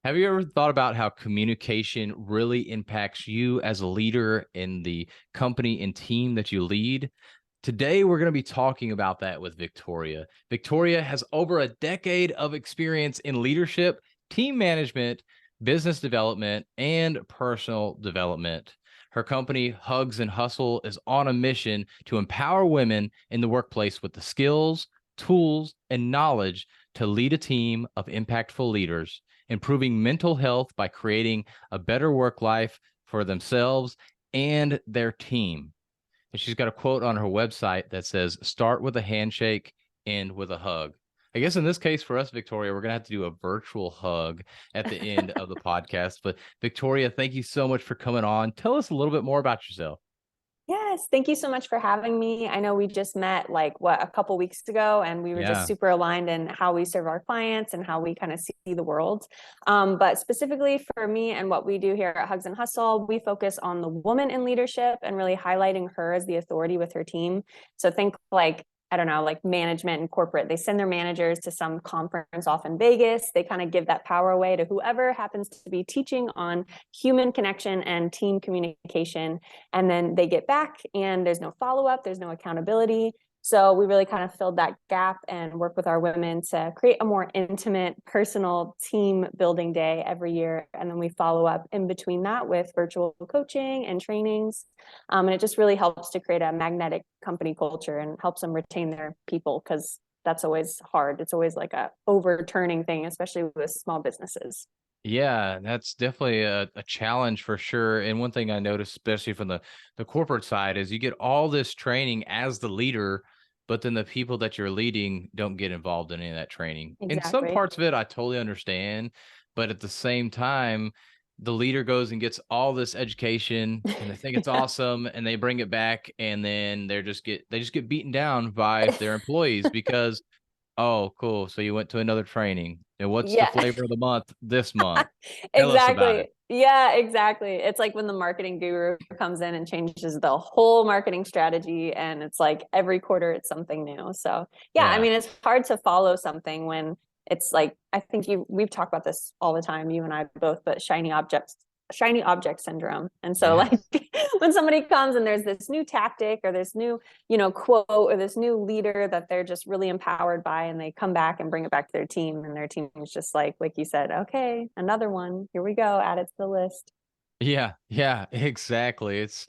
Have you ever thought about how communication really impacts you as a leader in the company and team that you lead? Today, we're going to be talking about that with Victoria. Victoria has over a decade of experience in leadership, team management, business development, and personal development. Her company, Hugs and Hustle, is on a mission to empower women in the workplace with the skills, tools, and knowledge to lead a team of impactful leaders, improving mental health by creating a better work life for themselves and their team. And she's got a quote on her website that says, "Start with a handshake, end with a hug." I guess in this case for us, Victoria, we're going to have to do a virtual hug at the end of the podcast. But Victoria, thank you so much for coming on. Tell us a little bit more about yourself. Yes, thank you so much for having me. I know we just met a couple weeks ago, and we were just Yeah. super aligned in how we serve our clients and how we kind of see the world. But specifically for me and what we do here at Hugs and Hustle, we focus on the woman in leadership and really highlighting her as the authority with her team. So think I don't know, like management and corporate. They send their managers to some conference off in Vegas. They kind of give that power away to whoever happens to be teaching on human connection and team communication. And then they get back and there's no follow-up, there's no accountability. So we really kind of filled that gap and work with our women to create a more intimate, personal team building day every year. And then we follow up in between that with virtual coaching and trainings. And it just really helps to create a magnetic company culture and helps them retain their people, because that's always hard. It's always like a overturning thing, especially with small businesses. Yeah, that's definitely a challenge for sure. And one thing I noticed, especially from the corporate side, is you get all this training as the leader, but then the people that you're leading don't get involved in any of that training. In some Exactly. parts of it, I totally understand, but at the same time, the leader goes and gets all this education and they think it's awesome and they bring it back and then they just get beaten down by their employees because, oh, cool. So you went to another training. And what's the Yeah. flavor of the month this month? Tell us about it. Exactly. Yeah, exactly. It's like when the marketing guru comes in and changes the whole marketing strategy, and it's like every quarter it's something new. So, yeah, I Yeah. mean, it's hard to follow something when it's like, I think we've talked about this all the time, you and I both, but shiny object syndrome. And so like Yes. when somebody comes and there's this new tactic or this new, quote or this new leader that they're just really empowered by, and they come back and bring it back to their team, and their team is just like you said, okay, another one, here we go, add it to the list. Yeah. Yeah. Exactly. It's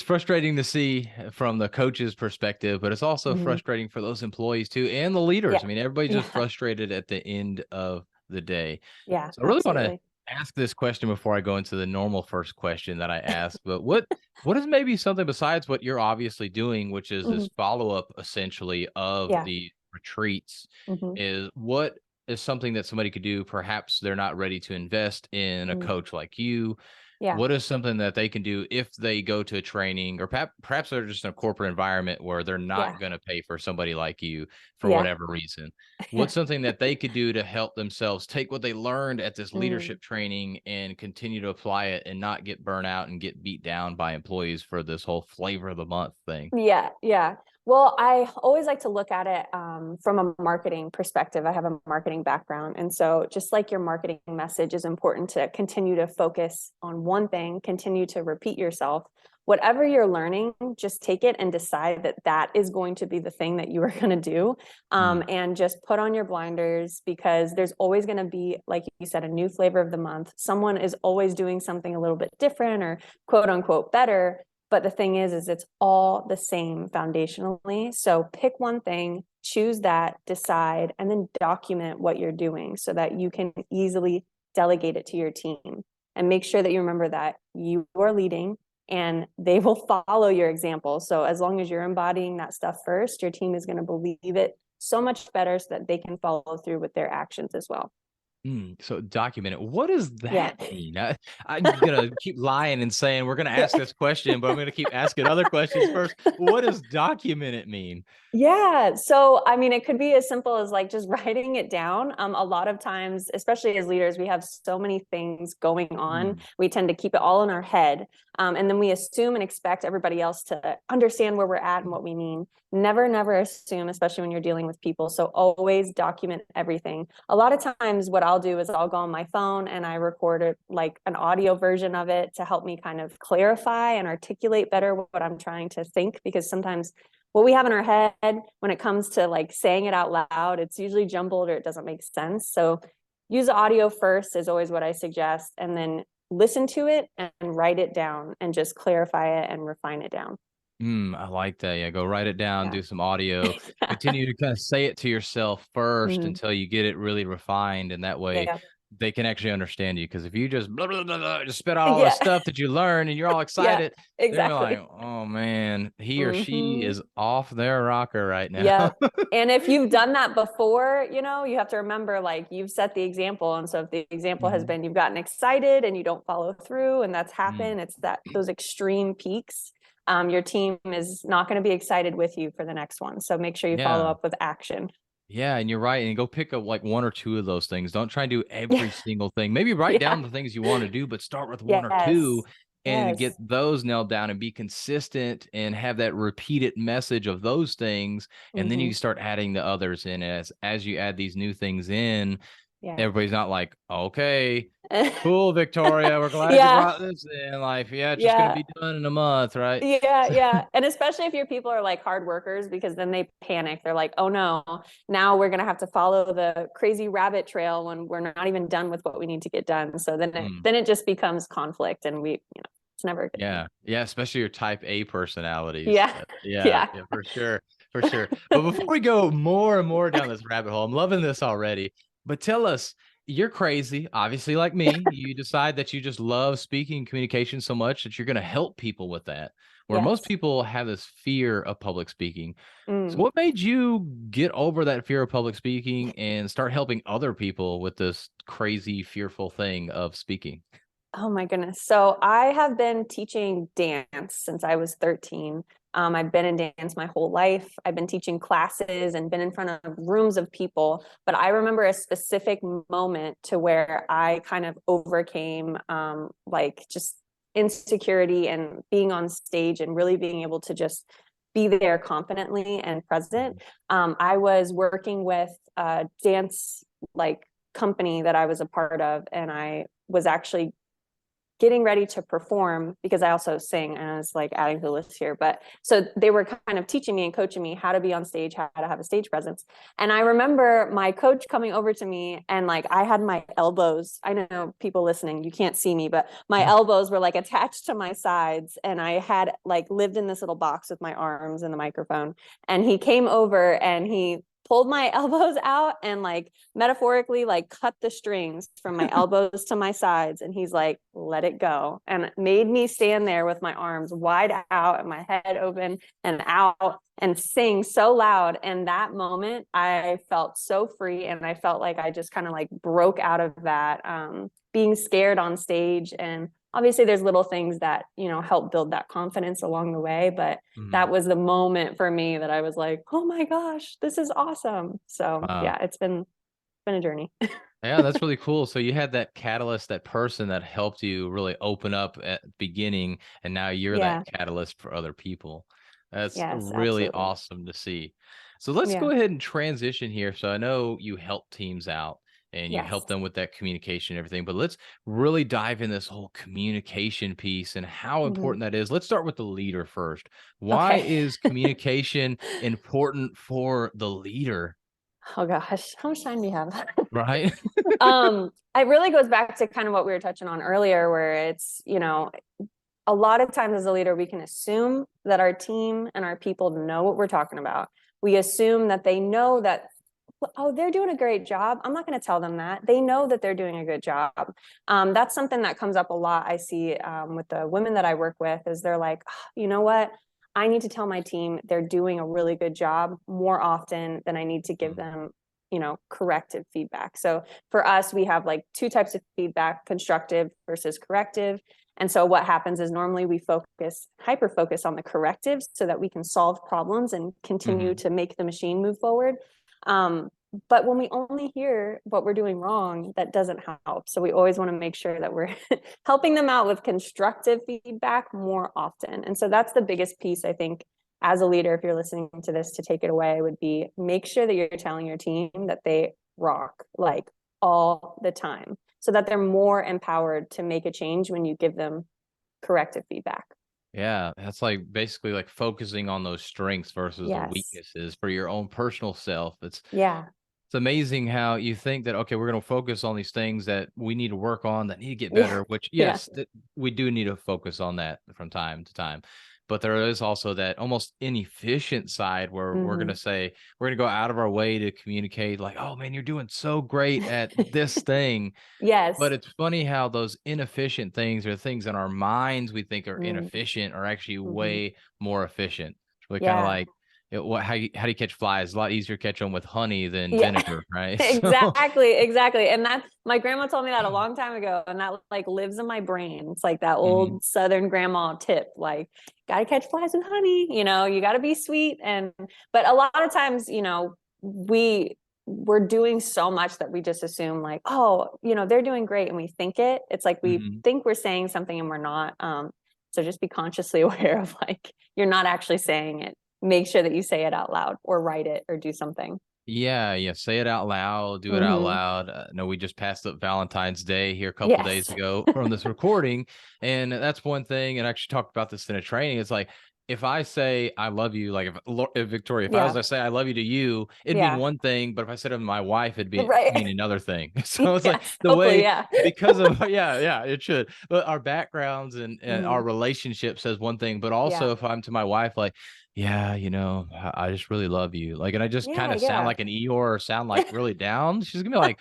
frustrating to see from the coach's perspective, but it's also Mhm. frustrating for those employees too and the leaders. Yeah. I mean, everybody's just Yeah. frustrated at the end of the day. Yeah, So I really want to absolutely. ask this question before I go into the normal first question that I ask. But what is maybe something besides what you're obviously doing, which is Mhm. this follow-up essentially of Yeah. the retreats, Mhm. is what is something that somebody could do? Perhaps they're not ready to invest in a Mhm. coach like you. Yeah. What is something that they can do if they go to a training, or perhaps they're just in a corporate environment where they're Yeah. not going to pay for somebody like you for Yeah. whatever reason? What's something that they could do to help themselves take what they learned at this Mm. leadership training and continue to apply it and not get burnt out and get beat down by employees for this whole flavor of the month thing? Yeah, yeah. Well, I always like to look at it from a marketing perspective. I have a marketing background. And so, just like your marketing message is important to continue to focus on one thing, continue to repeat yourself. Whatever you're learning, just take it and decide that that is going to be the thing that you are going to do. Mm, And just put on your blinders, because there's always going to be, like you said, a new flavor of the month. Someone is always doing something a little bit different or quote unquote better. But the thing is it's all the same foundationally. So pick one thing, choose that, decide, and then document what you're doing so that you can easily delegate it to your team. And make sure that you remember that you are leading and they will follow your example. So as long as you're embodying that stuff first, your team is going to believe it so much better so that they can follow through with their actions as well. so document it. What does Yeah. that mean? I'm gonna keep lying and saying we're gonna ask Yeah. this question, but I'm gonna keep asking other questions first. What does document it mean? Yeah. So, I mean, it could be as simple as like just writing it down. A lot of times, especially as leaders, we have so many things going on. Mm, We tend to keep it all in our head. And then we assume and expect everybody else to understand where we're at and what we mean. Never, never assume, especially when you're dealing with people. So always document everything. A lot of times, what I'll I'll do is I'll go on my phone and I record it, like an audio version of it, to help me kind of clarify and articulate better what I'm trying to think, because sometimes what we have in our head when it comes to like saying it out loud, it's usually jumbled or it doesn't make sense. So use audio first is always what I suggest, and then listen to it and write it down and just clarify it and refine it down. I like that. Yeah, go write it down, Yeah. do some audio, continue to kind of say it to yourself first Mhm. until you get it really refined. And that way Yeah. they can actually understand you. Because if you just blah, blah, blah, blah, just spit out all the Yeah. stuff that you learn and you're all Yeah. excited, they're gonna be like, Exactly. oh man, he or she Hmm. is off their rocker right now. Yeah. And if you've done that before, you have to remember, like, you've set the example. And so if the example has Mhm. been you've gotten excited and you don't follow through, and that's Mm, happened, it's that those extreme peaks. Your team is not going to be excited with you for the next one. So make sure you follow yeah. up with action. Yeah, and you're right. And go pick up like one or two of those things. Don't try and do Yeah. every single thing. Maybe write Yeah. down the things you want to do, but start with one or two Yes. and get Yes. those nailed down and be consistent and have that repeated message of those things. And then you Hmm. can start adding the others in as you add these new things in. Yeah. Everybody's not like, okay, cool, Victoria. We're glad you Yeah. brought this in. Like, yeah, it's just gonna Yeah. be done in a month, right? Yeah, yeah. And especially if your people are like hard workers, because then they panic. They're like, oh no, now we're gonna have to follow the crazy rabbit trail when we're not even done with what we need to get done. So then it Mm. then it just becomes conflict, and it's never a good thing. Yeah. Yeah, especially your type A personalities. Yeah. Yeah, Yeah. yeah, for sure. For sure. But before we go more and more down this rabbit hole, I'm loving this already. But tell us, you're crazy, obviously, like me. You decide that you just love speaking communication so much that you're going to help people with that. Where most Yes. people have this fear of public speaking. So, Mm. what made you get over that fear of public speaking and start helping other people with this crazy, fearful thing of speaking? Oh my goodness. So I have been teaching dance since I was 13. I've been in dance my whole life. I've been teaching classes and been in front of rooms of people. But I remember a specific moment to where I kind of overcame like just insecurity and being on stage and really being able to just be there confidently and present. Mhm. I was working with a dance like company that I was a part of, and I was actually getting ready to perform because I also sing, and I was like adding to the list here. But so they were kind of teaching me and coaching me how to be on stage, how to have a stage presence. And I remember my coach coming over to me, and like I had my elbows. I know people listening, you can't see me, but my Yeah. elbows were like attached to my sides. And I had like lived in this little box with my arms and the microphone. And he came over and he pulled my elbows out and like metaphorically like cut the strings from my elbows to my sides, and he's like, let it go, and made me stand there with my arms wide out and my head open and out and sing so loud. And that moment I felt so free, and I felt like I just kind of like broke out of that being scared on stage. And obviously there's little things that help build that confidence along the way, but Mhm. that was the moment for me that I was like, oh my gosh, this is awesome. So Wow. yeah, it's been a journey. Yeah, that's really cool. So you had that catalyst, that person that helped you really open up at the beginning, and now you're that Yeah. catalyst for other people. That's Yes, really absolutely. awesome to see. So let's Yeah. go ahead and transition here. So I know you help teams out and you help Yes. them with that communication and everything, but let's really dive in this whole communication piece and how Mhm. important that is. Let's start with the leader first. Why Okay. is communication important for the leader? Oh gosh, how much time do you have? Right? It really goes back to kind of what we were touching on earlier, where it's, a lot of times as a leader, we can assume that our team and our people know what we're talking about. We assume that they know that, oh, they're doing a great job. I'm not going to tell them that. They know that they're doing a good job. That's something that comes up a lot. I see with the women that I work with is they're like, "Oh, you know what? I need to tell my team they're doing a really good job more often than I need to give Mm, them, corrective feedback." So for us, we have like two types of feedback: constructive versus corrective. And so what happens is normally we hyper focus on the correctives so that we can solve problems and continue mhm. to make the machine move forward. Um, but when we only hear what we're doing wrong, that doesn't help. So we always want to make sure that we're helping them out with constructive feedback more often. And so that's the biggest piece, I think, as a leader, if you're listening to this, to take it away would be make sure that you're telling your team that they rock. Like all the time so that they're more empowered to make a change when you give them corrective feedback. Yeah, that's like basically like focusing on those strengths versus the Yes. weaknesses for your own personal self. Yeah. It's amazing how you think that, okay, we're going to focus on these things that we need to work on that need to get Yeah. better, which, Yeah. yes, we do need to focus on that from time to time. But there is also that almost inefficient side where we're going Hmm. to say, we're going to go out of our way to communicate like, oh man, you're doing so great at this thing. But Yes. it's funny how those inefficient things or things in our minds we think are inefficient are actually Mm-hmm. way more efficient. We kind of Yeah. like how do you catch flies? A lot easier to catch them with honey than Yeah. vinegar, right? So, Exactly. And that my grandma told me that a long time ago, and that like lives in my brain. It's like that mhm. old Southern grandma tip, like, gotta catch flies with honey, you gotta be sweet. And but a lot of times, we're doing so much that we just assume like, oh, they're doing great, and we think it. It's like we Mhm. think we're saying something and we're not. So just be consciously aware of like you're not actually saying it. Make sure that you say it out loud or write it or do something. Yeah, yeah. Say it out loud. Do it out Hmm. loud. No, we just passed up Valentine's Day here a couple days Yes. ago from this recording, and that's one thing. And I actually talked about this in a training. It's like if I say I love you, like if Victoria, if I was Yeah. to say I love you to you, it'd mean Yeah. one thing, but if I said it to my wife, it'd mean Right. another thing. So it's like Yes. the Hopefully, way yeah. because of yeah, it should. But our backgrounds and our Hmm. relationship says one thing, but Yeah. also if I'm to my wife, like yeah, I just really love you. Like, and I just kind Yeah. of sound Yeah. like an Eeyore or sound like really down. She's gonna be like,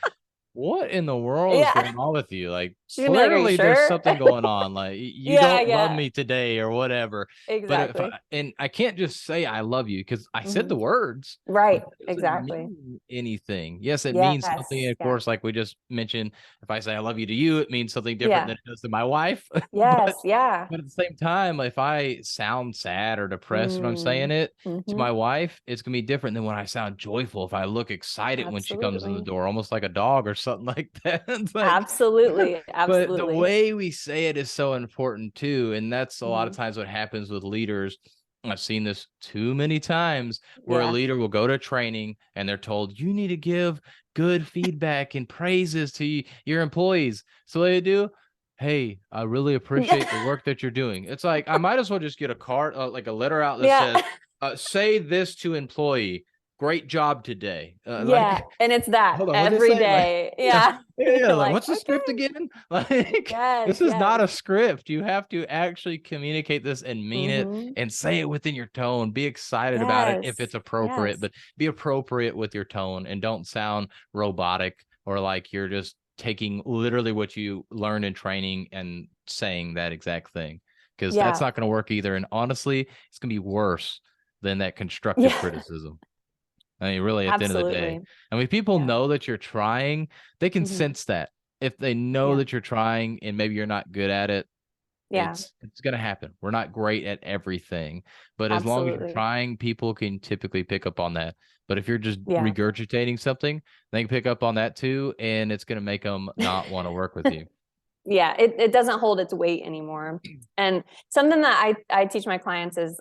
what in the world is Yeah. going on with you? Like, She's gonna be like, "Are you clearly there's sure?" something going on. Like, you Yeah. don't love Yeah. me today or whatever. But if Exactly. and I can't just say I love you because I said Hmm. the words, but Right. that doesn't Exactly. mean anything. Yes, it means something. Yes. Of Yeah. course, like we just mentioned, if I say I love you to you, it means something different Yeah. than it does to my wife. but Yes. Yeah. but at the same time, if I sound sad or depressed when I'm saying Mm. it to Hmm. my wife, it's gonna be different than when I sound joyful. If I look excited when she comes in the Absolutely. door, almost like a dog or something like that. It's like, Absolutely. but the Absolutely. way we say it is so important too. And that's a lot of Hmm. times what happens with leaders. I've seen this too many times where a Yeah. leader will go to training and they're told, you need to give good feedback and praises to your employees. So what they do, hey, I really appreciate the work that you're doing. It's like, I might as well just get a card, like a letter out that Yeah. says, say this to employee. Great job today. Yeah. Like, And it's that hold on, what'd they every say? Like, day. yeah, Yeah. yeah, You're like, like, what's the script okay. again? Like, Yes. this is Yes. not a script. You have to actually communicate this and mean it Hmm. and say it within your tone. Be excited about it if Yes. it's appropriate, Yes. but be appropriate with your tone and don't sound robotic or like you're just taking literally what you learned in training and saying that exact thing. Because that's Yeah. not going to work either. And honestly, it's going to be worse than that constructive Yeah. criticism. I mean, really, at the end of the day, Absolutely. I mean, people Yeah. know that you're trying. They can Hmm. sense that. If they know Yeah. that you're trying and maybe you're not good at it, Yeah. it's gonna happen. We're not great at everything, but as long as you're Absolutely. trying, people can typically pick up on that. But if you're just Yeah. regurgitating something, they can pick up on that too, and it's gonna make them not want to work with you. Yeah. It doesn't hold its weight anymore. And something that I teach my clients is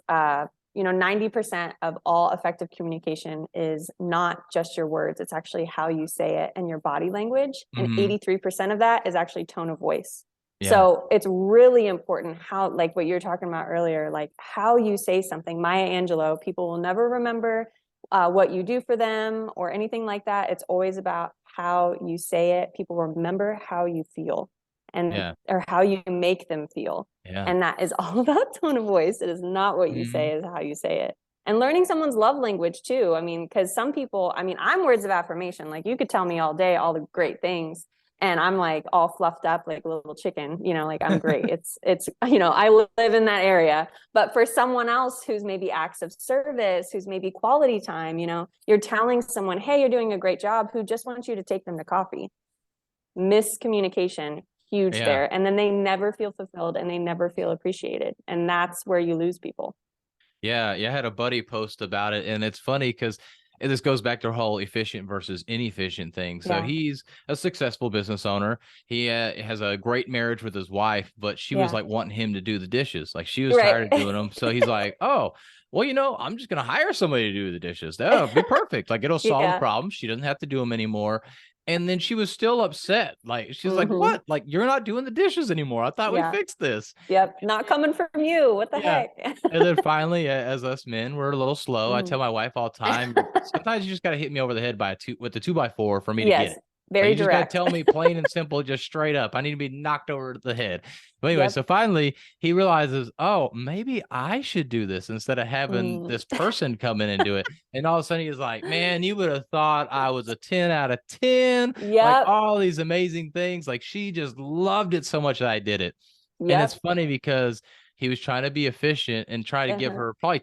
90% of all effective communication is not just your words. It's actually how you say it and your body language. And Hmm. 83% of that is actually tone of voice. Yeah, So it's really important how, like what you were talking about earlier, like how you say something. Maya Angelou, people will never remember what you do for them or anything like that. It's always about how you say it. People remember how you feel and yeah, or how you make them feel. yeah. And that is all about tone of voice. It is not what you Hmm. say, is how you say it. And learning someone's love language too. I mean, because some people, I mean, I'm words of affirmation. Like you could tell me all day all the great things, and I'm like all fluffed up like a little chicken, like I'm great. It's I live in that area. But for someone else who's maybe acts of service, who's maybe quality time, you're telling someone, hey, you're doing a great job, who just wants you to take them to coffee. Miscommunication, huge Yeah. there. And then they never feel fulfilled and they never feel appreciated. And that's where you lose people. Yeah, yeah, I had a buddy post about it, and it's funny because this goes back to the whole efficient versus inefficient thing. So Yeah. he's a successful business owner. He has a great marriage with his wife, but she was Yeah. like wanting him to do the dishes. Like she was tired of Right. doing them. So he's like, "Oh, well, I'm just gonna hire somebody to do the dishes. That'll be perfect. Like it'll solve the Yeah. problem. She doesn't have to do them anymore." And then she was still upset. Like, she's like, Hmm. what? Like, you're not doing the dishes anymore. I thought we Yeah. fixed this. Yep. Not coming from you. What the Yeah. heck? And then finally, as us men, we're a little slow. I Mhm. tell my wife all the time, sometimes you just got to hit me over the head with the 2x4 for me to get Yes. it. Like, Very you just got to direct. tell me plain and simple, just straight up. I need to be knocked over the head. But anyway, Yep. so finally he realizes, oh, maybe I should do this instead of having Mm. this person come in and do it. And all of a sudden he's like, man, you would have thought I was a 10 out of 10. Like, Yep. all these amazing things. Like, she just loved it so much that I did it. And it's Yep. funny because he was trying to be efficient and try to give Uh-huh. her probably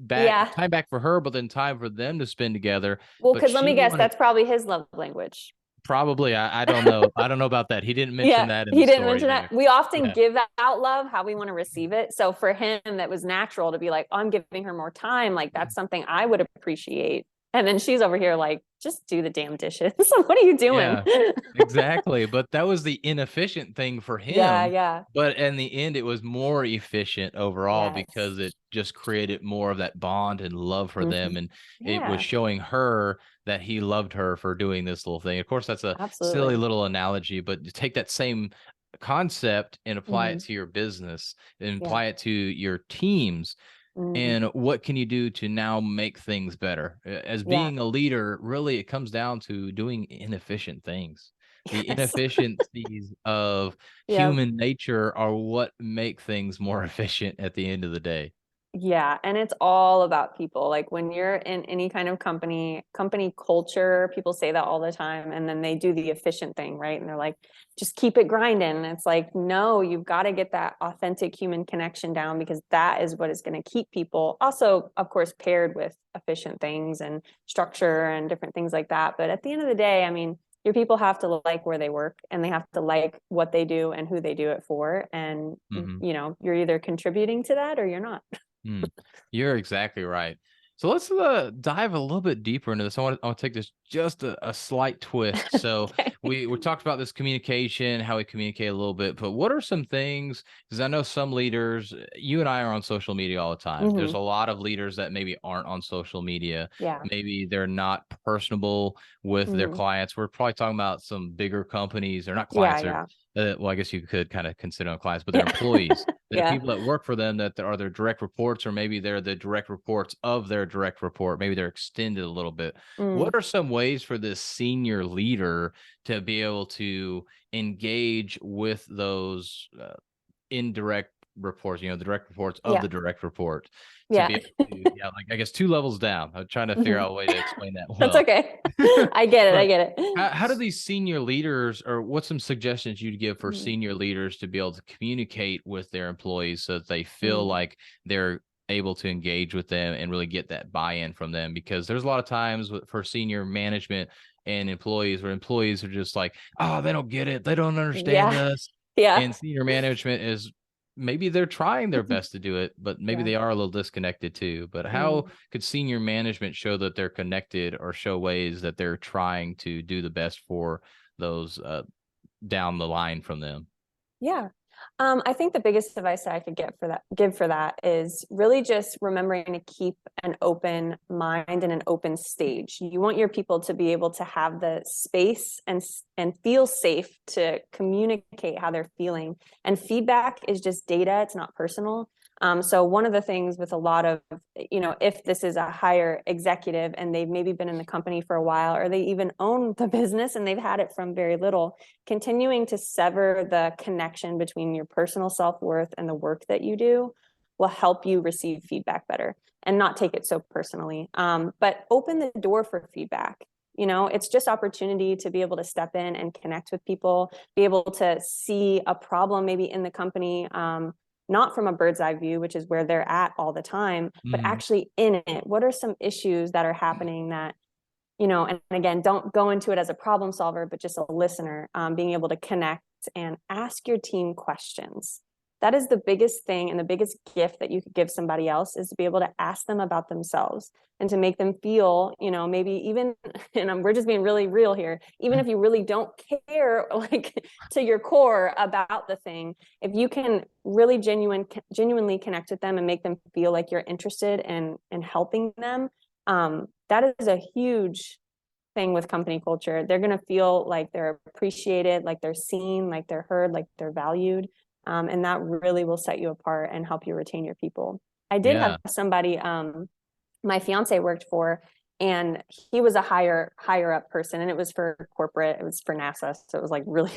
Yeah. time back for her, but then time for them to spend together. Well, But because let she me guess, wanted, that's probably his love language. probably, I don't know. I don't know about that. He didn't mention Yeah, that in the he didn't story mention that. there. We often Yeah. give out love how we want to receive it. So for him, that was natural to be like, oh, I'm giving her more time. Like, that's something I would appreciate. And then she's over here like, just do the damn dishes. What are you doing? Yeah, exactly. But that was the inefficient thing for Yeah, him. yeah. But in the end, it was more efficient overall Yes. because it just created more of that bond and love for them. Hmm. And it was Yeah, showing her that he loved her for doing this little thing. Of course, that's a silly absolutely. little analogy, but to take that same concept and apply it Hmm. to your business and Yeah. apply it to your teams. Hmm. And what can you do to now make things better? As Yeah. being a leader, really, it comes down to doing inefficient things. The Yes. inefficiencies of Yep. human nature are what make things more efficient at the end of the day. Yeah, and it's all about people. Like when you're in any kind of company culture, people say that all the time, and then they do the efficient thing, right? And they're like, just keep it grinding. And it's like, no, you've got to get that authentic human connection down because that is what is going to keep people. Also, of course, paired with efficient things and structure and different things like that. But at the end of the day, I mean, your people have to like where they work and they have to like what they do and who they do it for. And, Mhm. you're either contributing to that or you're not. Mm, you're exactly right. So let's dive a little bit deeper into this. I want to take this just a slight twist. So Okay. we talked about this communication, how we communicate a little bit, but what are some things? Because I know some leaders, you and I are on social media all the time. There's Hmm. a lot of leaders that maybe aren't on social media. Yeah. Maybe they're not personable with their Hmm. clients. We're probably talking about some bigger companies. They're not Yeah. clients. They're Yeah. well, I guess you could kind of consider them clients, but they're Yeah. employees, that are Yeah. people that work for them, that are their direct reports, or maybe they're the direct reports of their direct report. Maybe they're extended a little bit. Mm. What are some ways for this senior leader to be able to engage with those indirect reports, the direct reports of Yeah. the direct report, to Yeah. be able to, yeah, like, I guess, 2 levels down? I'm trying to figure Mhm. out a way to explain that That's well. okay. I get it. I But get it. how do these senior leaders, or what's some suggestions you'd give for Mm. senior leaders to be able to communicate with their employees so that they feel Mm. like they're able to engage with them and really get that buy-in from them? Because there's a lot of times for senior management and employees where employees are just like, oh, they don't get it. They don't understand Yeah. us. Yeah. And senior management is, maybe they're trying their best to do it, but maybe Yeah. they are a little disconnected too. But how Mm. could senior management show that they're connected, or show ways that they're trying to do the best for those down the line from them? Yeah. I think the biggest advice that I could give for that is really just remembering to keep an open mind and an open stage. You want your people to be able to have the space and feel safe to communicate how they're feeling. And feedback is just data; it's not personal. So one of the things with a lot of, if this is a higher executive and they've maybe been in the company for a while, or they even own the business and they've had it from very little, continuing to sever the connection between your personal self-worth and the work that you do will help you receive feedback better and not take it so personally. But open the door for feedback. It's just opportunity to be able to step in and connect with people, be able to see a problem maybe in the company, not from a bird's eye view, which is where they're at all the time, but Mhm. actually in it. What are some issues that are happening that, and again, don't go into it as a problem solver, but just a listener, being able to connect and ask your team questions. That is the biggest thing and the biggest gift that you could give somebody else, is to be able to ask them about themselves and to make them feel, maybe even, and we're just being really real here, even if you really don't care, like to your core about the thing, if you can really genuinely connect with them and make them feel like you're interested in helping them, that is a huge thing with company culture. They're going to feel like they're appreciated, like they're seen, like they're heard, like they're valued. And that really will set you apart and help you retain your people. I did have Yeah. somebody, my fiance worked for, and he was a higher up person, and it was for corporate, it was for NASA. So it was like really,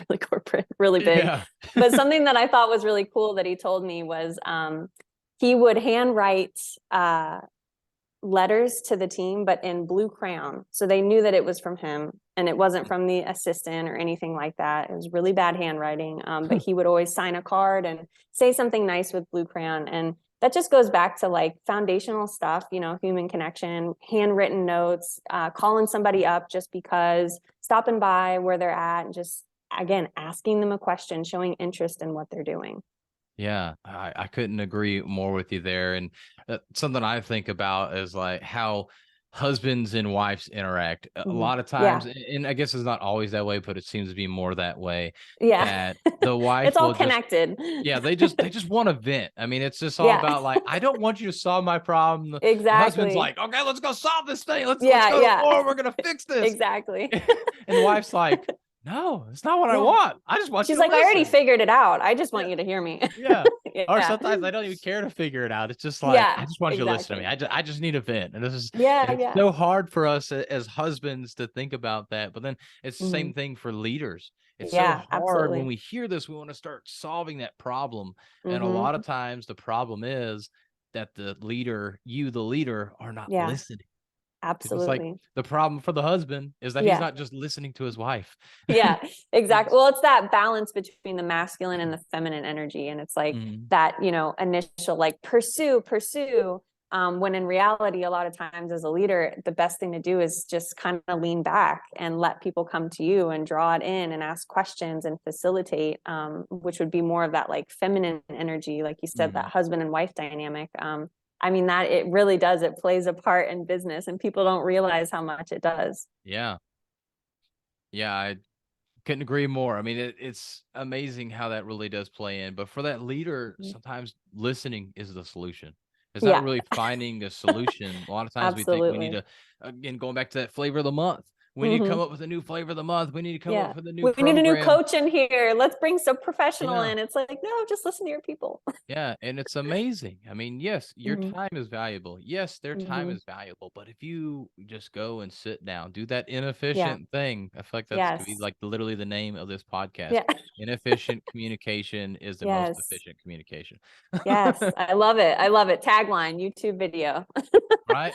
really corporate, really big. Yeah. But something that I thought was really cool that he told me was, he would handwrite, letters to the team, but in blue crayon. So they knew that it was from him and it wasn't from the assistant or anything like that. It was really bad handwriting. But he would always sign a card and say something nice with blue crayon. And that just goes back to like foundational stuff, you know, human connection, handwritten notes, calling somebody up just because, stopping by where they're at, and just, again, asking them a question, showing interest in what they're doing. Yeah, I couldn't agree more with you there. And something I think about is like how husbands and wives interact. A Mhm. lot of Yeah. times, and I guess it's not always that way, but it seems to be more that way, Yeah. that the It's wife all will just, connected. yeah, they just want to vent. I mean, it's just all Yeah. about like, I don't want you to solve my problem. The husband's Exactly. like, okay, let's go solve this thing. Let's Yeah, go yeah. forward. We're gonna fix this. Exactly. And the wife's like, no, it's not what I Yeah. want. I just want you She's to like, I already listen. figured it out. I just want Yeah. you to hear me. Yeah. Or Yeah. sometimes I don't even care to figure it out. It's just like, Yeah, I just want you to listen to me. exactly. I just need a vent. And Yeah, it's yeah. so hard for us as husbands to think about that. But then it's the Hmm. same thing for leaders. It's so Yeah, hard when absolutely. we hear this, we want to start solving that problem. And a lot Hmm. of times the problem is that the leader, the leader, are not Yeah, listening. Because it's like absolutely. the problem for the husband is that he's Yeah. not just listening to his wife. Yeah, exactly. It's- Well, it's that balance between the masculine and the feminine energy. And it's like Mhm. that, you know, initial like pursue. When in reality, a lot of times as a leader, the best thing to do is just kind of lean back and let people come to you and draw it in and ask questions and facilitate, which would be more of that like feminine energy, like you said, that Mhm. husband and wife dynamic. I mean, that it really does, it plays a part in business and people don't realize how much it does. Yeah. Yeah. I couldn't agree more. I mean, it's amazing how that really does play in. But for that leader, Mhm. sometimes listening is the solution. It's not Yeah, really finding a solution. A lot of times we think we need absolutely. to, again, going back to that flavor of the month, we need to come Hmm. up with a new flavor of the month. We need to come up Yeah. with a new We need a new program. coach in here. Let's bring some professional Yeah. in. It's like, no, just listen to your people. Yeah, and it's amazing. I mean, yes, your Hmm. time is valuable. Yes, their time Hmm. is valuable. But if you just go and sit down, do that Yeah. inefficient thing, I feel like that's could be Yes. like literally the name of this podcast. Yeah. Inefficient communication is the most Yes. efficient communication. Yes. I love it. I love it. Tagline, YouTube video. Right?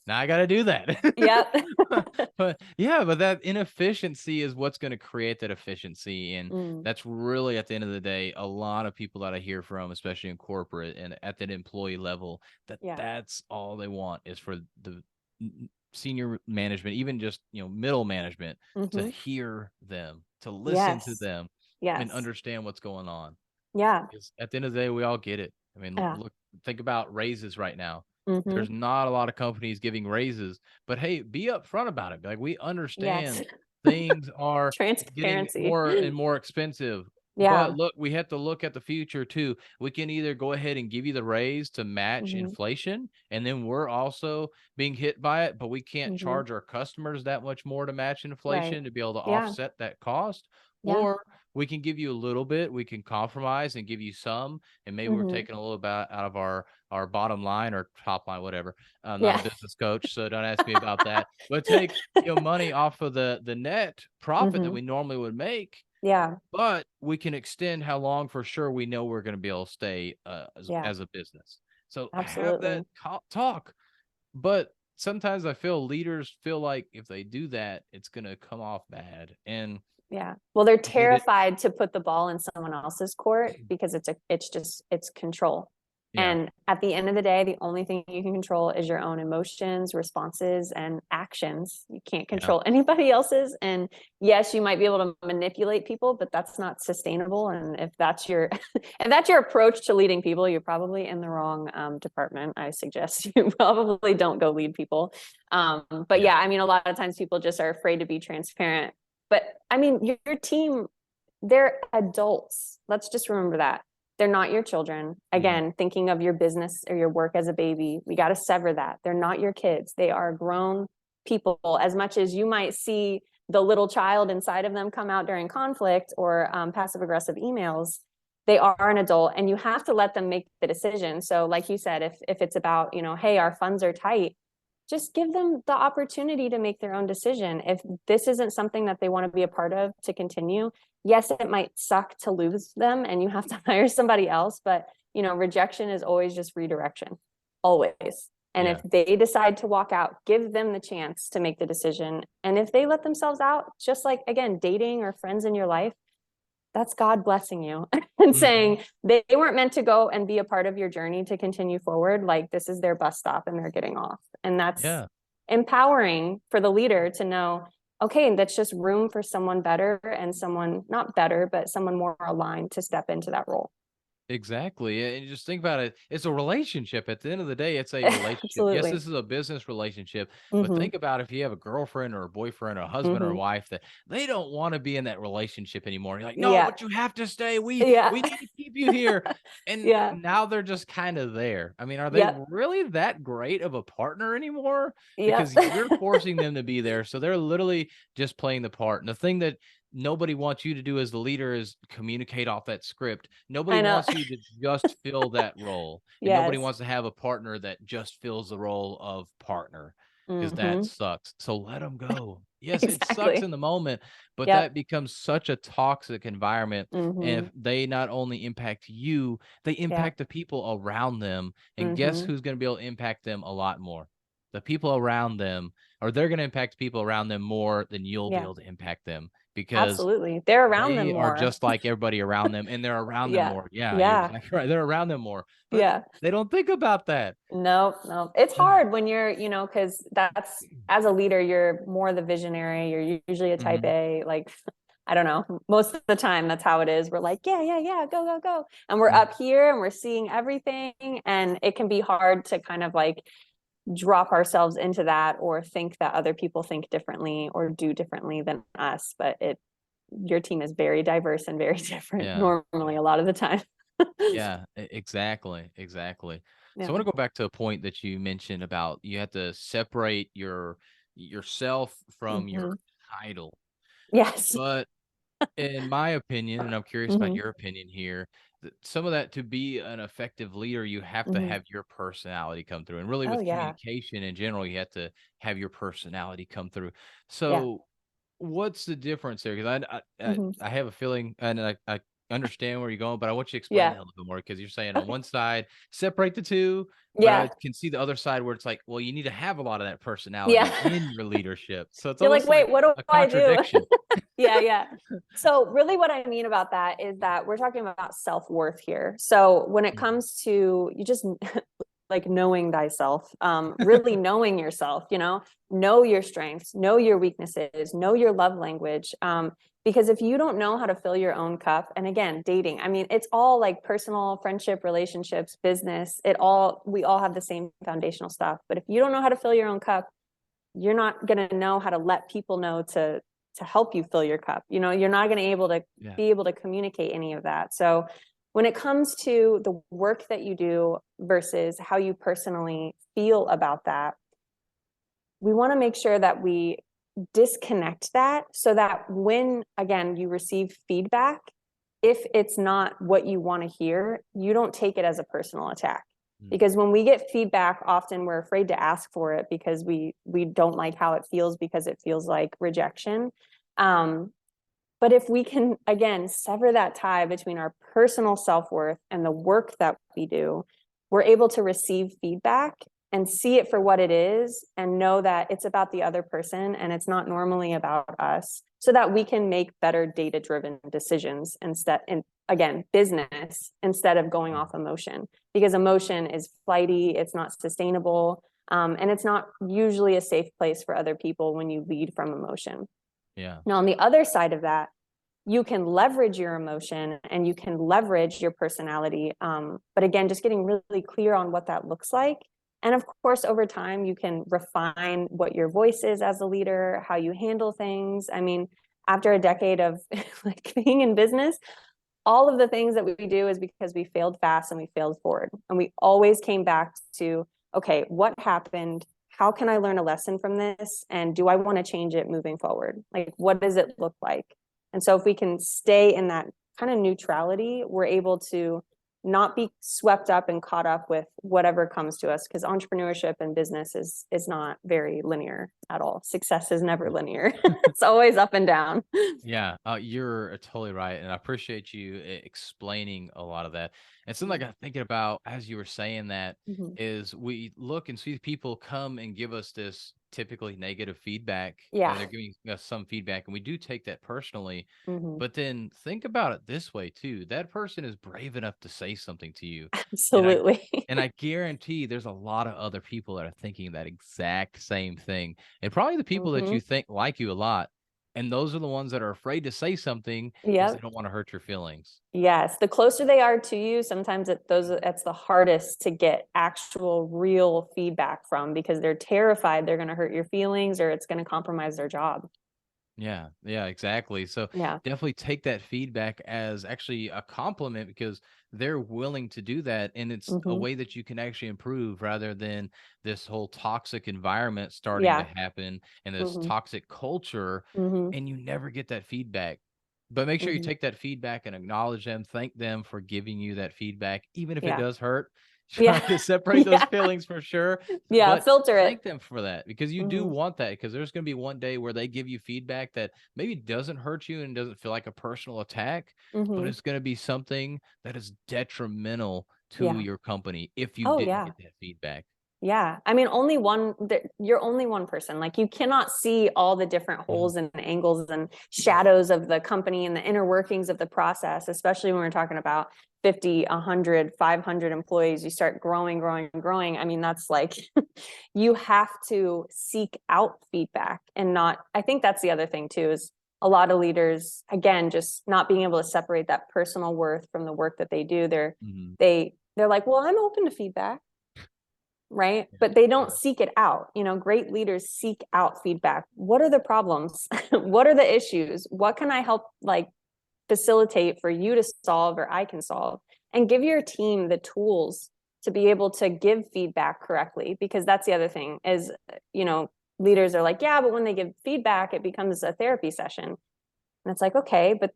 Now I got to do that. Yep. But yeah, but that inefficiency is what's going to create that efficiency. And Mm, that's really at the end of the day, a lot of people that I hear from, especially in corporate and at that employee level, yeah. that's all they want is for the senior management, even just, middle management, to Hmm. hear them, to listen to Yes. them and Yes. understand what's going on. Yeah. Because at the end of the day, we all get it. I mean, Yeah. look, think about raises right now. Hmm. There's not a lot of companies giving raises, but hey, be upfront about it. Like, we Yes. understand things are getting Transparency. more and more expensive. But Yeah. look, we have to look at the future too. We can either go ahead and give you the raise to match Hmm. inflation, and then we're also being hit by it, but we can't Hmm. charge our customers that much more to match Right. inflation to be able to Yeah. offset that cost. Yeah. Or we can give you a little bit, we can compromise and give you some, and maybe we're Hmm. taking a little bit out of our bottom line or top line, whatever. I'm not a Yeah. business coach, so don't ask me about that. But take money off of the net profit that Hmm. we normally would make, Yeah. but we can extend how long for sure we know we're going to be able to stay Yeah. as a business. So have that Absolutely. talk. But sometimes I feel leaders feel like if they do that, it's going to come off bad. And Yeah. Well, they're I get it. terrified to put the ball in someone else's court because it's control. Yeah. And at the end of the day, the only thing you can control is your own emotions, responses, and actions. You can't Yeah. control anybody else's. And yes, you might be able to manipulate people, but that's not sustainable. And if that's your if that's your approach to leading people, you're probably in the wrong department. I suggest you probably don't go lead people. But Yeah. yeah, I mean, a lot of times people just are afraid to be transparent. But I mean, your team, they're adults. Let's just remember that. They're not your children. Mhm. Again, thinking of your business or your work as a baby, we got to sever that. They're not your kids. They are grown people as much as you might see the little child inside of them come out during conflict or passive aggressive emails. They are an adult, and you have to let them make the decision. So like you said, if it's about, hey, our funds are tight, just give them the opportunity to make their own decision. If this isn't something that they want to be a part of to continue, yes, it might suck to lose them and you have to hire somebody else, but rejection is always just redirection, always. And Yeah. if they decide to walk out, give them the chance to make the decision. And if they let themselves out, just like, again, dating or friends in your life, that's God blessing you and saying they weren't meant to go and be a part of your journey to continue forward. Like, this is their bus stop and they're getting off. And that's empowering for the leader to know, okay, that's just room for someone better and someone not better, but someone more aligned to step into that role. Exactly. And just think about it. It's a relationship. At the end of the day, it's a relationship. Yes, Absolutely. this is a business relationship, but Mm-hmm. think about if you have a girlfriend or a boyfriend or a husband or a Mm-hmm. wife that they don't want to be in that relationship anymore. You're like, no, Yeah. but you have to stay. Yeah. We need to keep you here. And Yeah. now they're just kind of there. I mean, are they Yep. really that great of a partner anymore? Yep. Because you're forcing them to be there. So they're literally just playing the part. And the thing that nobody wants you to do as the leader is communicate off that script. Nobody I know. wants you to just fill that role, and nobody Yes. wants to have a partner that just fills the role of partner, because that Mm-hmm. sucks. So let them go. Yes, it sucks Exactly. in the moment, but Yep. that becomes such a toxic environment. And Mm-hmm. if they not only impact you, they Yeah. impact the people around them. And guess Mm-hmm. who's going to be able to impact them a lot more? The people around them, or they're going to impact people around them more than you'll be Yeah. able to impact them, because Absolutely. They're around them they are more. just like everybody around them, and they're around them Yeah. more. Yeah, you're Yeah. exactly right. They're around them more, but Yeah. they don't think about that. No, no. It's hard when you're, because that's, as a leader, you're more the visionary. You're usually a type Mhm. A, like, I don't know. Most of the time, that's how it is. We're like, yeah, yeah, yeah, go, go, go. And we're Mm. up here and we're seeing everything. And it can be hard to kind of like drop ourselves into that or think that other people think differently or do differently than us. But your team is very diverse and very different Yeah. normally a lot of the time. Yeah, exactly, exactly. So I Yeah. want to go back to a point that you mentioned about you have to separate yourself from Hmm. your title. Yes. But in my opinion, and I'm curious about Hmm. your opinion here, some of that, to be an effective leader, you have to Hmm. have your personality come through. And really, Oh, with yeah. communication in general, you have to have your personality come through. Yeah. So, what's the difference there? Because Hmm. I have a feeling, and I understand where you're going, but I want you to explain that Yeah. a little bit more, because you're saying on Okay. one side, separate the two, but I Yeah. can see the other side where it's like, well, you need to have a lot of that Yeah. personality in your leadership. So it's You're like, almost like wait, what do a I do? contradiction. Yeah. Yeah. So really what I mean about that is that we're talking about self-worth here. So when it Mhm. comes to you just like knowing thyself, really knowing yourself, know your strengths, know your weaknesses, know your love language. Because if you don't know how to fill your own cup, and again, dating, I mean, it's all like personal, friendship, relationships, business, we all have the same foundational stuff. But if you don't know how to fill your own cup, you're not going to know how to let people know to help you fill your cup. You're not going to Yeah. be able to communicate any of that. So when it comes to the work that you do versus how you personally feel about that, we want to make sure that we disconnect that so that when, again, you receive feedback, if it's not what you want to hear, you don't take it as a personal attack. Mm. Because when we get feedback, often we're afraid to ask for it because we don't like how it feels, because it feels like rejection. But if we can, again, sever that tie between our personal self-worth and the work that we do, we're able to receive feedback and see it for what it is and know that it's about the other person and it's not normally about us, so that we can make better data-driven decisions instead, and again, business, instead of going off emotion, because emotion is flighty, it's not sustainable, and it's not usually a safe place for other people when you lead from emotion. Yeah. Now, on the other side of that, you can leverage your emotion and you can leverage your personality. But again, just getting really clear on what that looks like. And of course, over time, you can refine what your voice is as a leader, how you handle things. I mean, after a decade of like being in business, all of the things that we do is because we failed fast and we failed forward. And we always came back to, okay, what happened? how can I learn a lesson from this? And do I want to change it moving forward? Like, what does it look like? And so if we can stay in that kind of neutrality, we're able to not be swept up and caught up with whatever comes to us, because entrepreneurship and business is not very linear at all. Success is never linear. It's always up and down. Yeah, you're totally right, and I appreciate you explaining a lot of that. And something like I'm thinking about as you were saying that Mhm. is we look and see people come and give us this typically negative feedback, and Yeah. they're giving us some feedback, and we do take that personally. Mhm. But then think about it this way too: that person is brave enough to say something to you, and I Absolutely. and I guarantee there's a lot of other people that are thinking that exact same thing, and probably the people that you Mhm. think like you a lot. And those are the ones that are afraid to say something because they Yep. don't wanna hurt your feelings. Yes, the closer they are to you, sometimes it's the hardest to get actual real feedback from, because they're terrified they're gonna hurt your feelings or it's gonna compromise their job. Yeah, yeah, exactly. So Yeah. definitely take that feedback as actually a compliment because they're willing to do that. And it's a Mhm. way that you can actually improve rather than this whole toxic environment starting to Yeah. happen and this Mhm. toxic culture, Mhm. and you never get that feedback. But make sure you Mhm. take that feedback and acknowledge them, thank them for giving you that feedback, even if it Yeah. does hurt. Try Yeah. to separate those Yeah. feelings for sure, Yeah, but filter it. thank them for that because you do Mhm. want that because there's going to be one day where they give you feedback that maybe doesn't hurt you and doesn't feel like a personal attack, but Mhm. it's going to be something that is detrimental to Yeah. your company if you Oh, didn't yeah. get that feedback. Yeah. I mean, you're only one person. Like, you cannot see all the different Mhm. holes and angles and shadows of the company and the inner workings of the process, especially when we're talking about 50, 100, 500 employees. You start growing, growing, growing. I mean, that's like, you have to seek out feedback and not, I think that's the other thing too, is a lot of leaders, again, just not being able to separate that personal worth from the work that they do. Mhm. They're like, well, I'm open to feedback, right? Yeah, But they don't yeah. seek it out. Great leaders seek out feedback. What are the problems? What are the issues? What can I help, like, facilitate for you to solve, or I can solve? And give your team the tools to be able to give feedback correctly, because that's the other thing is, leaders are like, yeah, but when they give feedback, it becomes a therapy session. And it's like, okay, but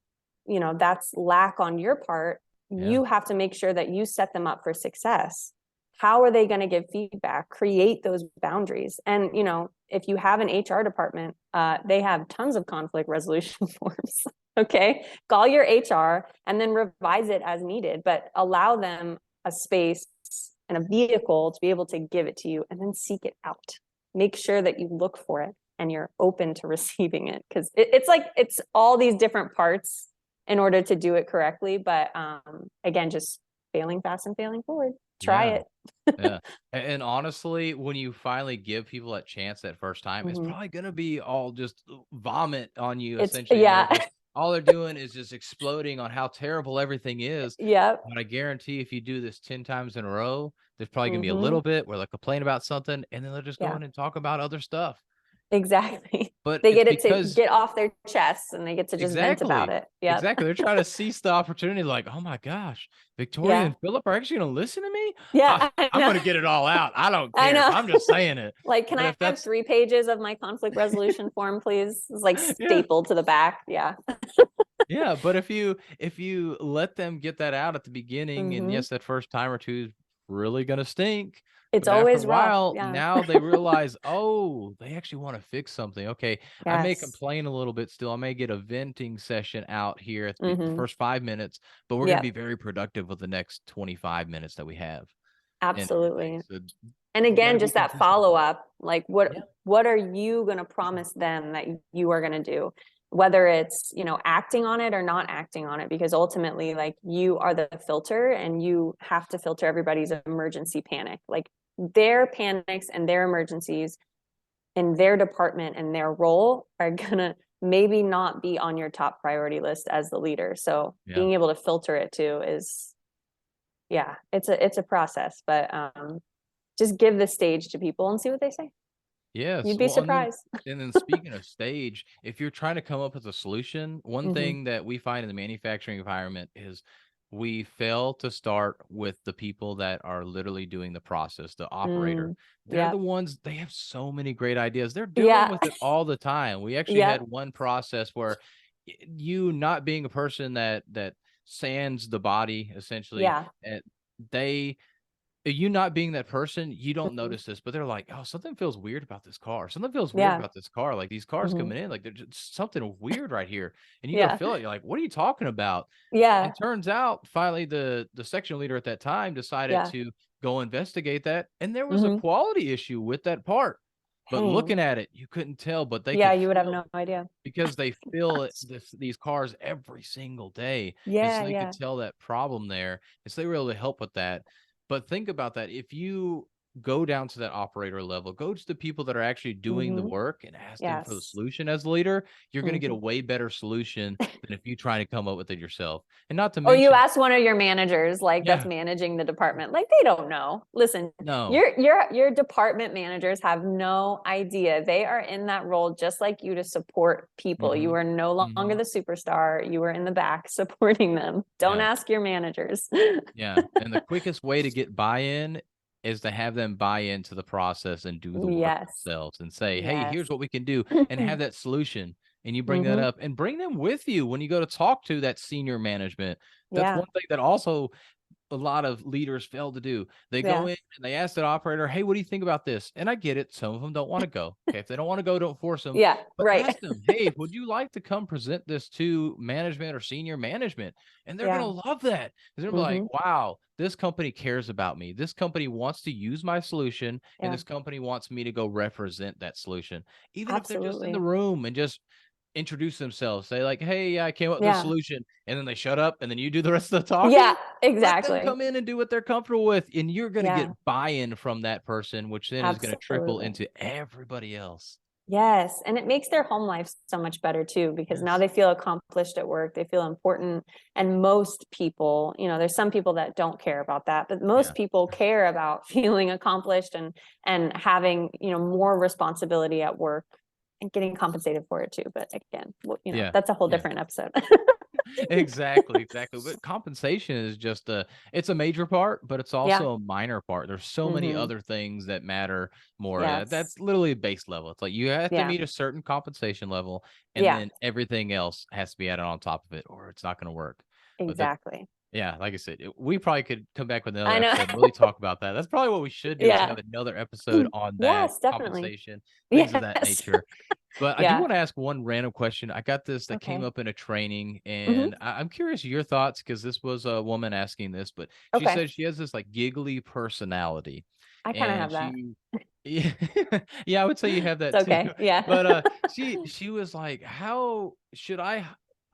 that's lack on your part. Yeah. You have to make sure that you set them up for success. How are they going to give feedback? Create those boundaries. And if you have an HR department, they have tons of conflict resolution forms. Okay, call your HR and then revise it as needed, but allow them a space and a vehicle to be able to give it to you, and then seek it out. Make sure that you look for it and you're open to receiving it, because it's like it's all these different parts in order to do it correctly. But again, just failing fast and failing forward. Try Yeah. it. Yeah. And honestly, when you finally give people that chance that first time, it's Mhm. probably gonna be all just vomit on you It's essentially, and they're yeah. just all they're doing is just exploding on how terrible everything is. Yep. But I guarantee if you do this 10 times in a row, there's probably gonna be a Hmm. little bit where they complain about something, and then they'll just go Yeah. in and talk about other stuff. Exactly. But They it's get it to because get off their chests and they get to just vent about exactly. it. Yep. Exactly, they're trying to seize the opportunity like, "Oh my gosh, Victoria Yeah. and Philip are actually gonna listen to me? Yeah. I I'm know. gonna get it all out. I don't I care. know. I'm just saying it." Like, can But I if have that's 3 pages of my conflict resolution form, please? It's like yeah, stapled to the back. Yeah. yeah, but if you let them get that out at the beginning, and Hmm. yes, that first time or two is really gonna stink, It's but after a always rough. while, Yeah. now they realize, "Oh, they actually wanna fix something. Okay, I may Yes. complain a little bit still. I may get a venting session out here at the Hmm. first 5 minutes, but we're gonna be Yep. very productive with the next 25 minutes that we have," and everything. Absolutely. So, And you gotta again, be just that consistent with follow that. up, like, what are you going to promise them that you are going to do? Whether it's, acting on it or not acting on it, because ultimately, like, you are the filter and you have to filter everybody's emergency panic. Like, their panics and their emergencies in their department and their role are going to maybe not be on your top priority list as the leader. So Yeah. being able to filter it too is, yeah, it's a process, but just give the stage to people and see what they say. Yes. You'd be Well, surprised. and then speaking of stage, if you're trying to come up with a solution, one Hmm. thing that we find in the manufacturing environment is we fail to start with the people that are literally doing the process, the operator. Mm, They're yep. the ones, they have so many great ideas. They're dealing Yeah. with it all the time. We actually had Yep. one process where you not being a person that sands the body essentially, Yeah. and they you not being that person, you don't Mhm. notice this, but they're like, "Oh, something feels weird about this car. Something feels weird Yeah. about this car. Like these cars Hmm. coming in, like there's just something weird right here." And you go Yeah. feel it. You're like, "What are you talking about?" Yeah. And turns out, finally, the section leader at that time decided Yeah. to go investigate that, and there was a Hmm. quality issue with that part. But Dang. looking at it, you couldn't tell, but they Yeah, could you would have feel no idea. because they feel it these cars every single day, and so Yeah. they could Yeah. tell that problem there, and so they were able to help with that. But think about that, if you go down to that operator level, go to the people that are actually doing the Hmm. work and ask them for the Yes. solution as a leader, you're gonna get a Hmm. way better solution than if you try to come up with it yourself. And not to Or you mention ask one of your managers, like that's yeah, managing the department, like they don't know. Listen, no. your department managers have no idea. They are in that role just like you to support people. You Mhm. are no longer Mhm. the superstar. You are in the back supporting them. Don't Yeah. ask your managers. Yeah, and the quickest way to get buy-in is to have them buy into the process and do the work Yes. themselves and say, "Hey, Yes. here's what we can do," and have that solution, and you bring that Hmm. up and bring them with you when you go to talk to that senior management. That's Yeah. one thing that also a lot of leaders fail to do. They go Yeah. in and they ask that operator, "Hey, what do you think about this?" And I get it. Some of them don't want to go. Okay. If they don't want to go, don't force them, Yeah. but Right. ask them, "Hey, would you like to come present this to management or senior management?" And they're Yeah. going to love that. They're going to be like, Hmm. "Wow, this company cares about me. This company wants to use my solution, and Yeah. this company wants me to go represent that solution." Even if they're just in the Absolutely. room and just introduce themselves, say like, "Hey, yeah, I came up with this Yeah. solution," and then they shut up, and then you do the rest of the Yeah. talking. Let them Exactly. come in and do what they're comfortable with, and you're gonna get Yeah. buy-in from that person, which then is gonna trickle Absolutely. into everybody else. Yes, and it makes their home life so much better too, because now Yes. they feel accomplished at work, they feel important, and most people, there's some people that don't care about that, but Yeah. most people care about feeling accomplished and having, more responsibility at work and getting compensated for it too. But again, Yeah. that's a whole Yeah. different episode. Exactly, exactly, but compensation is just it's a major part, but it's Yeah. also a minor part. There's so many Hmm. other things that matter more. Yes. That's literally a base level. It's like you have to Yeah. meet a certain compensation level, and Yeah. then everything else has to be added on top of it, or it's not gonna work. But that Exactly. yeah, like I said, we probably could come back with another I know. episode and really talk about that. That's probably what we should do is Yeah. have another episode on that, Yes, definitely. compensation, things of that Yes. nature. But I do Yeah. wanna ask one random question. I got this that came Okay. up in a training, Hmm. and I'm curious your thoughts because this was a woman asking this, but she Okay. says she has this, like, giggly personality, I kind of and have that. she yeah, yeah, I would say you have It's that too. okay. Yeah. But, she was like, "How should I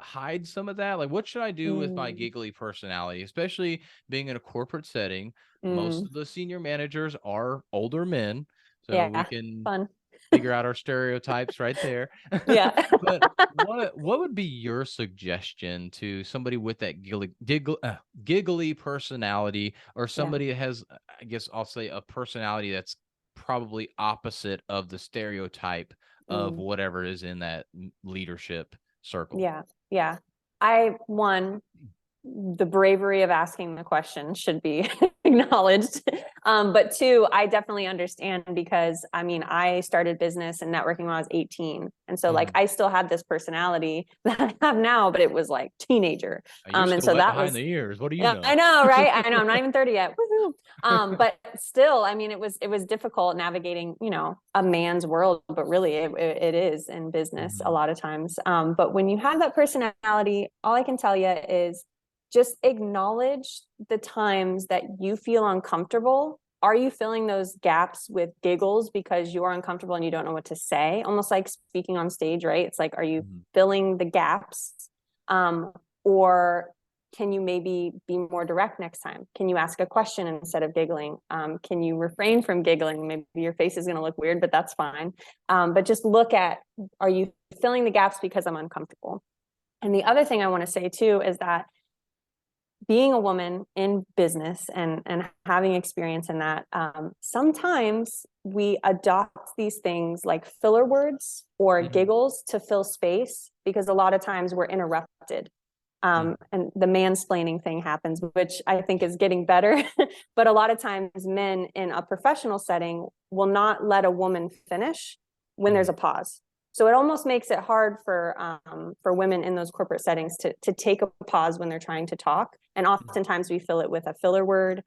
hide some of that? Like, what should I do with my Mm, giggly personality?" Especially being in a corporate setting, most mm, of the senior managers are older men, so we yeah. can Fun. figure out our stereotypes right there. Yeah. But what would be your suggestion to somebody with that giggly personality, or Yeah. somebody that has, I guess I'll say, a personality that's probably opposite of the stereotype of Mm, whatever is in that leadership circle? yeah. Yeah. One, the bravery of asking the question should be acknowledged. But two, I definitely understand because I started business and networking when I was 18. And so like Mhm. I still had this personality that I have now, but it was like teenager. You're And still so wet that behind was the ears. What do you Yeah, I know? know, right? I know. I'm not even 30 yet. Woohoo. But still, it was difficult navigating, a man's world, but really it is in business a Mhm. lot of times. But when you have that personality, all I can tell you is just acknowledge the times that you feel uncomfortable. Are you filling those gaps with giggles because you are uncomfortable and you don't know what to say? Almost like speaking on stage, right? It's like, are you Mhm. filling the gaps? Or can you maybe be more direct next time? Can you ask a question instead of giggling? Can you refrain from giggling? Maybe your face is going to look weird, but that's fine. But just look at, are you filling the gaps because I'm uncomfortable? And the other thing I want to say too is that being a woman in business and having experience in that, sometimes we adopt these things like filler words or Mhm. giggles to fill space because a lot of times we're interrupted. and the mansplaining thing happens, which I think is getting better. But a lot of times men in a professional setting will not let a woman finish when there's a pause. So it almost makes it hard for women in those corporate settings to take a pause when they're trying to talk. And oftentimes we fill it with a filler word.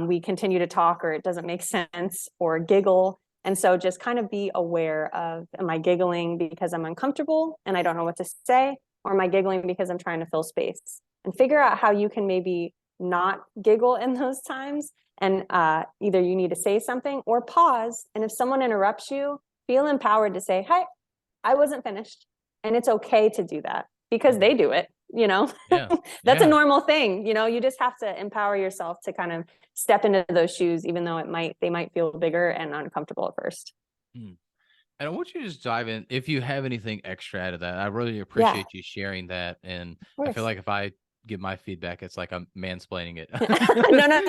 We continue to talk, or it doesn't make sense, or giggle. And so just kind of be aware of, am I giggling because I'm uncomfortable and I don't know what to say? Or am I giggling because I'm trying to fill space? And figure out how you can maybe not giggle in those times. And either you need to say something or pause. And if someone interrupts you, feel empowered to say, hey, I wasn't finished. And it's okay to do that because they do it, Yeah. That's a normal thing. You just have to empower yourself to kind of step into those shoes, even though they might feel bigger and uncomfortable at first. And I want you to just dive in if you have anything extra out of that. I really Yeah, appreciate you sharing that. And of I feel course. like if I give my feedback, it's like I'm mansplaining it.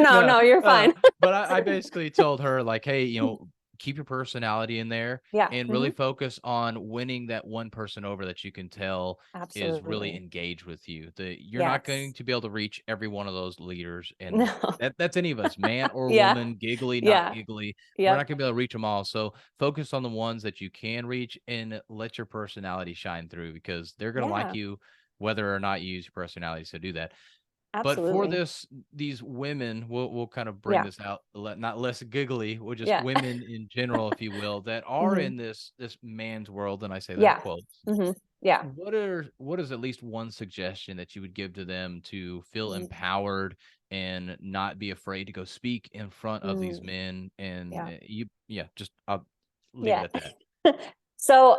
No, No, you're fine. but I basically told her, like, hey, keep your personality in there Yeah. and really focus on winning that one person over that you can tell is really Absolutely. engaged with you. You're not going Yes. to be able to reach every one of those leaders, and No. that's any of us, man or Yeah. woman, giggly, not Yeah. giggly. We're not Yep. going to be able to reach them all. So focus on the ones that you can reach and let your personality shine through, because they're going to like Yeah. you whether or not you use your personality to do that. But for Absolutely. these women, we'll kind of bring Yeah. this out, not less giggly, we're just Yeah. women in general, if you will, that are in this man's world, and I say that in Yeah. quotes. Yeah. What is at least one suggestion that you would give to them to feel Mm. empowered and not be afraid to go speak in front of these Mm. men? And Yeah. just I'll leave it Yeah. at that. So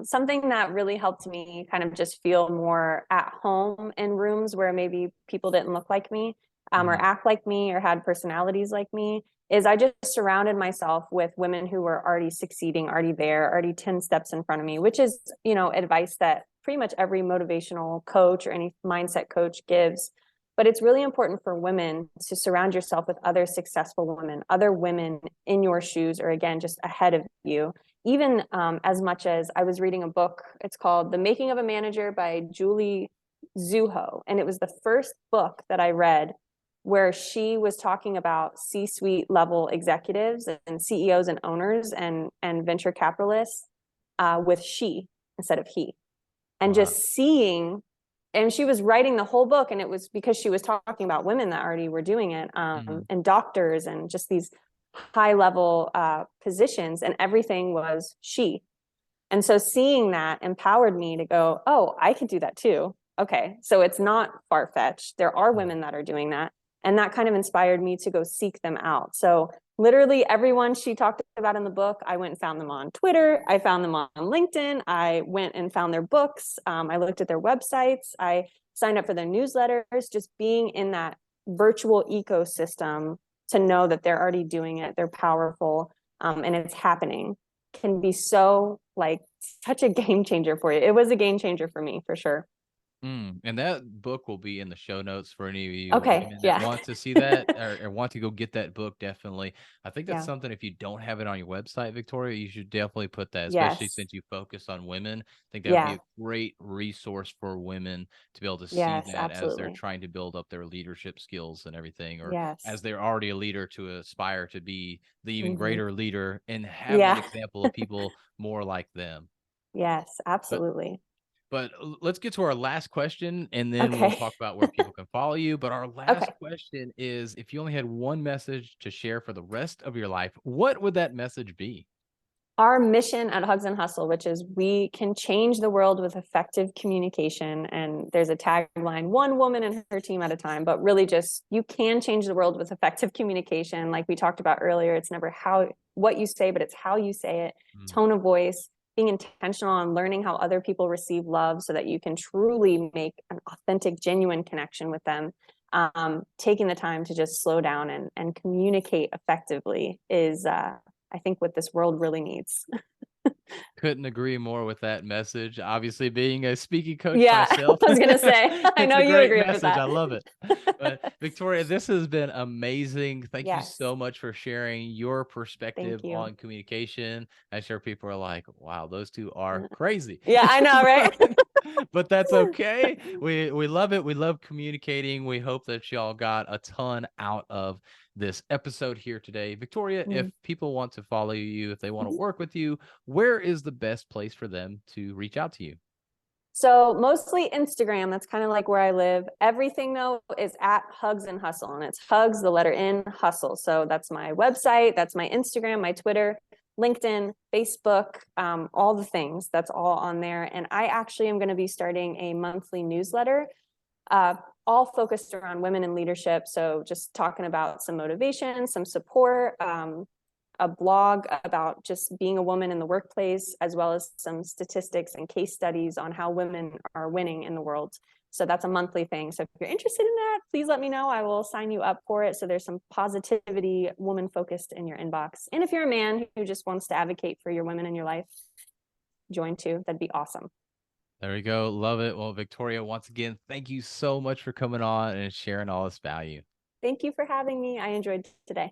something that really helped me kind of just feel more at home in rooms where maybe people didn't look like me, or Mhm. act like me, or had personalities like me, is I just surrounded myself with women who were already succeeding, already there, already 10 steps in front of me, which is, advice that pretty much every motivational coach or any mindset coach gives. But it's really important for women to surround yourself with other successful women, other women in your shoes, or again, just ahead of you. Even as much as I was reading a book, it's called The Making of a Manager by Julie Zuho. And it was the first book that I read where she was talking about C-suite level executives and CEOs and owners and venture capitalists with she instead of he. And Wow. just seeing, and she was writing the whole book, and it was because she was talking about women that already were doing it, Mhm. and doctors and just these high level positions, and everything was she. And so seeing that empowered me to go, oh, I could do that too. Okay, so it's not far-fetched. There are Mhm. women that are doing that. And that kind of inspired me to go seek them out. So literally everyone she talked about in the book, I went and found them on Twitter. I found them on LinkedIn. I went and found their books. I looked at their websites. I signed up for their newsletters. Just being in that virtual ecosystem to know that they're already doing it, they're powerful, and it's happening, can be so like such a game changer for you. It was a game changer for me, for sure. And that book will be in the show notes for any of you Okay. women that Yeah. want to see that, or want to go get that book. Definitely. I think that's Yeah. something, if you don't have it on your website, Victoria, you should definitely put that, especially Yes. since you focus on women. I think that would be Yeah. a great resource for women to be able to see Yes, that as they're absolutely. trying to build up their leadership skills and everything, or as Yes. they're already a leader to aspire to be the even Hmm. greater leader and have that Yeah. example of people more like them. Yes, But absolutely. let's get to our last question, and then we'll Okay. talk about where people can follow you. But our last Okay. question is, if you only had one message to share for the rest of your life, what would that message be? Our mission at Hugs and Hustle, which is we can change the world with effective communication. And there's a tagline, one woman and her team at a time, but really just you can change the world with effective communication. Like we talked about earlier, it's never what you say, but it's how you say it, Mm. tone of voice, being intentional on learning how other people receive love so that you can truly make an authentic, genuine connection with them. Taking the time to just slow down and communicate effectively is I think what this world really needs. Couldn't agree more with that message. Obviously, being a speaking coach Yeah, I myself, was gonna say, I it's know a you great agree with message. that. I love it. But Victoria, this has been amazing. Thank you Yes, so much for sharing your thank perspective you. on communication. I'm sure people are like, wow, those two are crazy. Yeah, I know, right? But that's okay. We love it. We love communicating. We hope that y'all got a ton out of this episode here today. Victoria, if Mm. people want to follow you, if they want to Mhm. work with you, where is the best place for them to reach out to you? So mostly Instagram. That's kind of like where I live. Everything though is at Hugs and Hustle, and it's Hugs, the letter N, Hustle. So that's my website, that's my Instagram, my Twitter, LinkedIn, Facebook, all the things. That's all on there. And I actually am going to be starting a monthly newsletter, uh, all focused around women in leadership. So just talking about some motivation, some support, a blog about just being a woman in the workplace, as well as some statistics and case studies on how women are winning in the world. So that's a monthly thing. So if you're interested in that, please let me know. I will sign you up for it. So there's some positivity, woman focused in your inbox. And if you're a man who just wants to advocate for your women in your life, join too. That'd be awesome. There we go. Love it. Well, Victoria, once again, thank you so much for coming on and sharing all this value. Thank you for having me. I enjoyed today.